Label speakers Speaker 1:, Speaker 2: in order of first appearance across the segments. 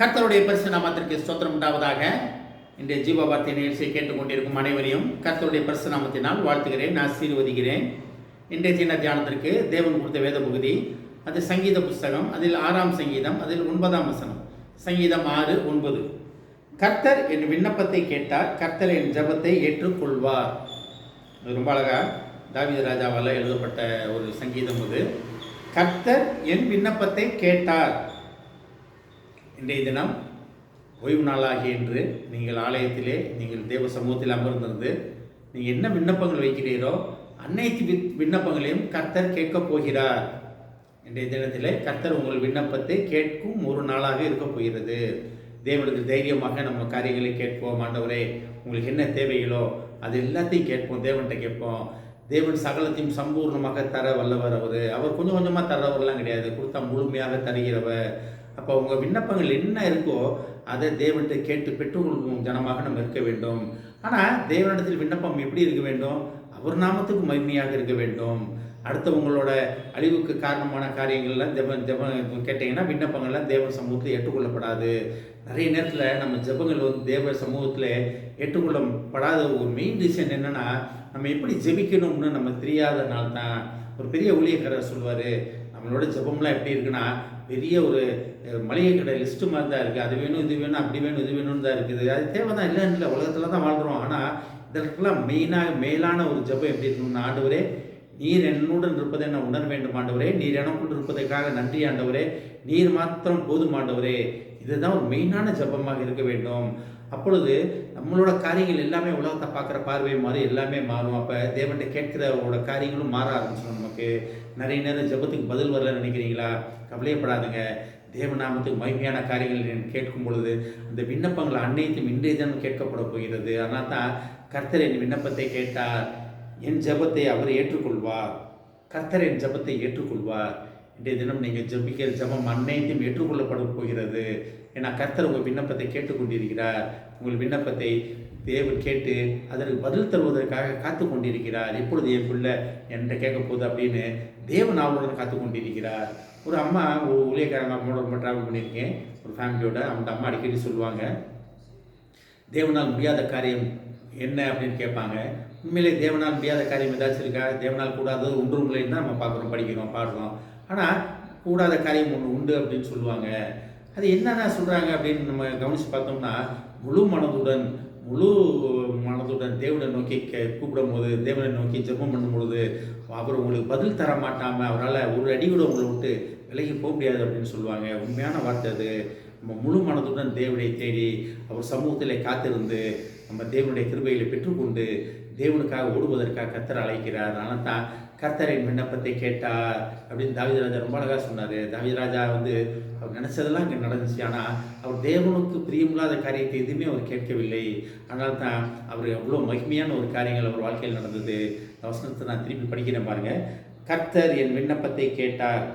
Speaker 1: கர்த்தருடைய பரிசு நாமத்திற்கு ஸ்தோத்திரம் உண்டாவதாக. இன்றைய ஜீவபார்த்தை நிகழ்ச்சியை கேட்டுக்கொண்டிருக்கும் அனைவரையும் கர்த்தருடைய பரிசு நாமத்தினால் வாழ்த்துகிறேன், ஆசீர்வதிக்கிறேன். இன்றைய சின்ன தியானத்திற்கு தேவன் கொடுத்த வேத பகுதி, அது சங்கீத புஸ்தகம், அதில் 6ஆம் சங்கீதம், அதில் 9ஆம் வசனம். சங்கீதம் 6:9. கர்த்தர் என் விண்ணப்பத்தை கேட்டார், கர்த்தர் என் ஜெபத்தை ஏற்றுக்கொள்வார். அது ரொம்ப அழகா தாவீது ராஜாவால் எழுதப்பட்ட ஒரு சங்கீதம். அது கர்த்தர் என் விண்ணப்பத்தை கேட்டார். இன்றைய தினம் ஓய்வு நாளாகிய இன்று நீங்கள் ஆலயத்திலே, நீங்கள் தேவ சமூகத்தில் அமர்ந்திருந்து நீங்கள் என்ன விண்ணப்பங்கள் வைக்கிறீரோ அனைத்து விண்ணப்பங்களையும் கர்த்தர் கேட்கப் போகிறார். இன்றைய தினத்திலே கர்த்தர் உங்கள் விண்ணப்பத்தை கேட்கும் ஒரு நாளாக இருக்க போகிறது. தேவனுக்கு தைரியமாக நம்ம காரியங்களை கேட்போம். ஆண்டவரே, உங்களுக்கு என்ன தேவைகளோ அது எல்லாத்தையும் கேட்போம், தேவன்கிட்ட கேட்போம். தேவன் சகலத்தையும் சம்பூர்ணமாக தர வல்லவர். அவர் கொஞ்சம் கொஞ்சமாக தர்றவரெல்லாம் கிடையாது, கொடுத்தா முழுமையாக தருகிறவர். அப்போ உங்கள் விண்ணப்பங்கள் என்ன இருக்கோ அதை தேவன்கிட்ட கேட்டு பெற்றுக்கொள்ளும் ஜனமாக நம்ம இருக்க வேண்டும். ஆனால் தேவனிடத்தில் விண்ணப்பம் எப்படி இருக்க வேண்டும்? அவர் நாமத்துக்கு மகிமையாக இருக்க வேண்டும். அடுத்தவங்களோட அழிவுக்கு காரணமான காரியங்கள்லாம் ஜெபம் கேட்டிங்கன்னா விண்ணப்பங்கள்லாம் தேவ சமூகத்தில் ஏற்றுக்கொள்ளப்படாது. நிறைய நேரத்தில் நம்ம ஜெபங்கள் தேவ சமூகத்தில் ஏற்றுக்கொள்ளப்படாத ஒரு மெயின் ரீசன் என்னென்னா, நம்ம எப்படி ஜெபிக்கணும்னு நம்ம தெரியாத நாள் தான். ஒரு பெரிய ஊழியக்காரர் சொல்வார், நம்மளோட ஜெபம்லாம் எப்படி இருக்குன்னா பெரிய ஒரு மளிகை கடை லிஸ்ட்டு மாதிரி தான் இருக்குது. அது வேணும், இது வேணும், அப்படி வேணும், இது வேணும்னு தான் இருக்குது. அது தேவை தான், இல்லை உலகத்தில் தான் வாழ்கிறோம். ஆனால் இதற்கெல்லாம் மேலான ஒரு ஜெபம் எப்படி இருக்கணும்னா, ஆண்டவரே நீர் என்னுடன் இருப்பதை நான் உணர வேண்டும் ஆண்டவரே, நீர் எனக்குள் இருப்பதற்காக நன்றி ஆண்டவரே, நீர் மாத்திரம் போதும் ஆண்டவரே. இதுதான் ஒரு மெயினான ஜெபமாக இருக்க வேண்டும். அப்பொழுது நம்மளோட காரியங்கள் எல்லாமே உலகத்தை பார்க்குற பார்வை மாதிரி எல்லாமே மாறும். அப்போ தேவன்கிட்ட கேட்கிறவோட காரியங்களும் மாற ஆரம்பிச்சிடும். நமக்கு நிறைய நேரம் ஜெபத்துக்கு பதில் வரல நினைக்கிறீங்களா? கவலையப்படாதுங்க. தேவநாமத்துக்கு மகிமையான காரியங்கள் கேட்கும் பொழுது அந்த விண்ணப்பங்கள் அனைத்தும் இன்றைய தினம் கேட்கப்பட போகிறது. அதனால் தான் கர்த்தர் என் விண்ணப்பத்தை கேட்டார், என் ஜெபத்தை அவர் ஏற்றுக்கொள்வார். கர்த்தர் என் ஜெபத்தை ஏற்றுக்கொள்வார். இன்றைய தினம் நீங்கள் ஜெபிக்கிற ஜெபம் அனைத்தையும் ஏற்றுக்கொள்ளப்பட போகிறது. ஏன்னா கர்த்தர் உங்கள் விண்ணப்பத்தை கேட்டுக்கொண்டிருக்கிறார். உங்கள் விண்ணப்பத்தை தேவன் கேட்டு அதற்கு பதில் தருவதற்காக காத்து கொண்டிருக்கிறார். எப்பொழுது என் பிள்ளை என்கிட்ட கேட்க போகுது அப்படின்னு தேவன் அவளுடன் காத்து கொண்டிருக்கிறார். ஒரு அம்மா, ஒரு ஊழியக்காரங்க அம்மாவோட ரொம்ப ட்ராவல் பண்ணியிருக்கேன், ஒரு ஃபேமிலியோட. அவங்க அம்மா அடிக்கடி சொல்லுவாங்க, தேவனால் முடியாத காரியம் என்ன அப்படின்னு கேட்பாங்க. உண்மையிலே தேவனால் முடியாத காரியம் ஏதாச்சும் இருக்கா? தேவனால் கூடாதது ஒன்றும் இல்லைன்னு தான் நம்ம பார்க்குறோம், படிக்கிறோம், பாடுறோம். ஆனால் கூடாத காரியம் ஒன்று உண்டு அப்படின்னு சொல்லுவாங்க. அது என்னென்ன சொல்கிறாங்க அப்படின்னு நம்ம கவனித்து பார்த்தோம்னா, முழு மனதுடன் தேவனை நோக்கி கூப்பிடும் போது, தேவனை நோக்கி ஜெபம் பண்ணும்பொழுது அவர் உங்களுக்கு பதில் தர மாட்டாமல் அவரால் ஒரு அடி கூட உங்களை விட்டு விலகி போக முடியாது அப்படின்னு சொல்லுவாங்க. உண்மையான வார்த்தை அது. நம்ம முழு மனதுடன் தேவனை தேடி அவர் சமூகத்தில் காத்திருந்து நம்ம தேவனுடைய கிருபைகளை பெற்றுக்கொண்டு தேவனுக்காக ஓடுவதற்காக கர்த்தர் அழைக்கிறார். அதனால் தான் கர்த்தரின் விண்ணப்பத்தை கேட்டார் அப்படின்னு தாவீது ராஜா ரொம்ப அழகாக சொன்னார். தாவீது ராஜா அவர் நினச்சதெல்லாம் இங்கே நடந்துச்சு. ஆனால் அவர் தேவனுக்கு பிரியமில்லாத காரியத்தை எதுவுமே அவர் கேட்கவில்லை. அதனால தான் அவர் அவ்வளோ மகிமையான ஒரு காரியங்கள் அவர் வாழ்க்கையில் நடந்தது. இந்த வசனத்தை நான் திருப்பி படிக்கிறேன் பாருங்கள். கர்த்தர் என் விண்ணப்பத்தை கேட்டார்,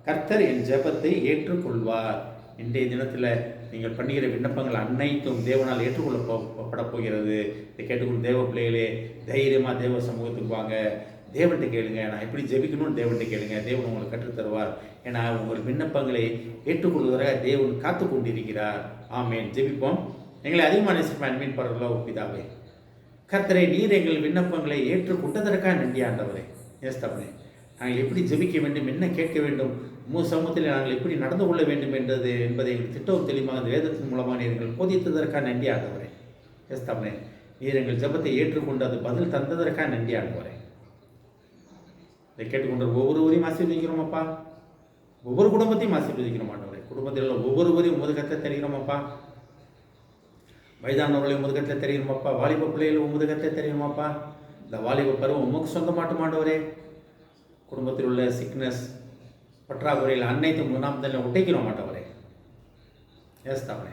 Speaker 1: கர்த்தர் என் ஜெபத்தை ஏற்றுக்கொள்வார். இன்றைய தினத்தில் நீங்கள் பண்ணுகிற விண்ணப்பங்கள் அனைத்தும் தேவனால் ஏற்றுக்கொள்ளப்பட போகிறது. இதை கேட்டுக்கொண்டு தேவ பிள்ளைகளே, தைரியமாக தேவ சமூகத்துக்கு வாங்க, தேவன்கிட்ட கேளுங்க. நான் எப்படி ஜெபிக்கணும்னு தேவன்கிட்ட கேளுங்க, தேவன் உங்களுக்கு கற்றுத்தருவார். ஏன்னா உங்கள் விண்ணப்பங்களை ஏற்றுக்கொள்வதாக தேவன் காத்து கொண்டிருக்கிறார். ஆமேன். ஜெபிப்போம். எங்களை அதிகமாக நேசிக்கும் அன்பின் பரலோக பிதாவே, கர்த்தரே, நீர் எங்கள் விண்ணப்பங்களை ஏற்றுக்கொண்டதற்காக நன்றி ஆண்டவரே. ஏஸ்தவனே, நாங்கள் எப்படி ஜெபிக்க வேண்டும், என்ன கேட்க வேண்டும், சமூகத்தில் நாங்கள் எப்படி நடந்து கொள்ள வேண்டும் என்பதை எங்கள் திட்டவும் தெளிவாக அந்த வேதத்தின் மூலமாக நீங்கள் போதித்ததற்காக நன்றி ஆண்டவரே. ஏஸ்தவனே, நீர் எங்கள் ஜெபத்தை ஏற்றுக்கொண்டு அது பதில் தந்ததற்காக நன்றி ஆண்டவரே. இதை கேட்டுக்கொண்டு ஒவ்வொருவரையும் ஆசீர்வதிக்கிறோம் அப்பா. ஒவ்வொரு குடும்பத்தையும் ஆசீர்வதிக்கிறோம் ஆண்டவரே. குடும்பத்தில் உள்ள ஒவ்வொருவரையும் உமது கரத்தில் தெரிகிறோம் அப்பா. வயதானவர்களையும் உமது கரத்தில் தெரிகிறோம் அப்பா. வாலிப பிள்ளைகளை உமது கரத்தில் தெரிகிறோம் அப்பா. இந்த வாலிப பருவம் உமக்கு சொந்தமாட்டும் ஆண்டவரே. குடும்பத்தில் உள்ள சிக்னஸ், பற்றாக்குறையில் அனைத்தும் நாமத்தில் ஒட்டைக்கிறோம் ஆண்டவரே. ஏஸ்தாவரே,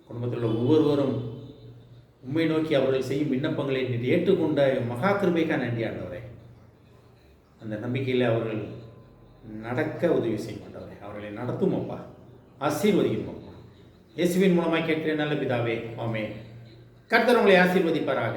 Speaker 1: குடும்பத்தில் உள்ள ஒவ்வொருவரும் உண்மை நோக்கி அவர்கள் செய்யும் விண்ணப்பங்களை நீர் ஏற்றுக்கொண்ட மகா கிருபைக்காக நன்றி ஆண்டவரே. அந்த நம்பிக்கையில் அவர்கள் நடக்க உதவி செய்ய மாட்டவரே. அவர்களை நடத்தும் அப்பா, ஆசீர்வதிக்கும் அப்பா. இயேசுவின் மூலமாக கேட்கிறேன் நல்ல பிதாவே, ஆமென். கர்த்தர் உங்களை ஆசீர்வதிப்பாராக.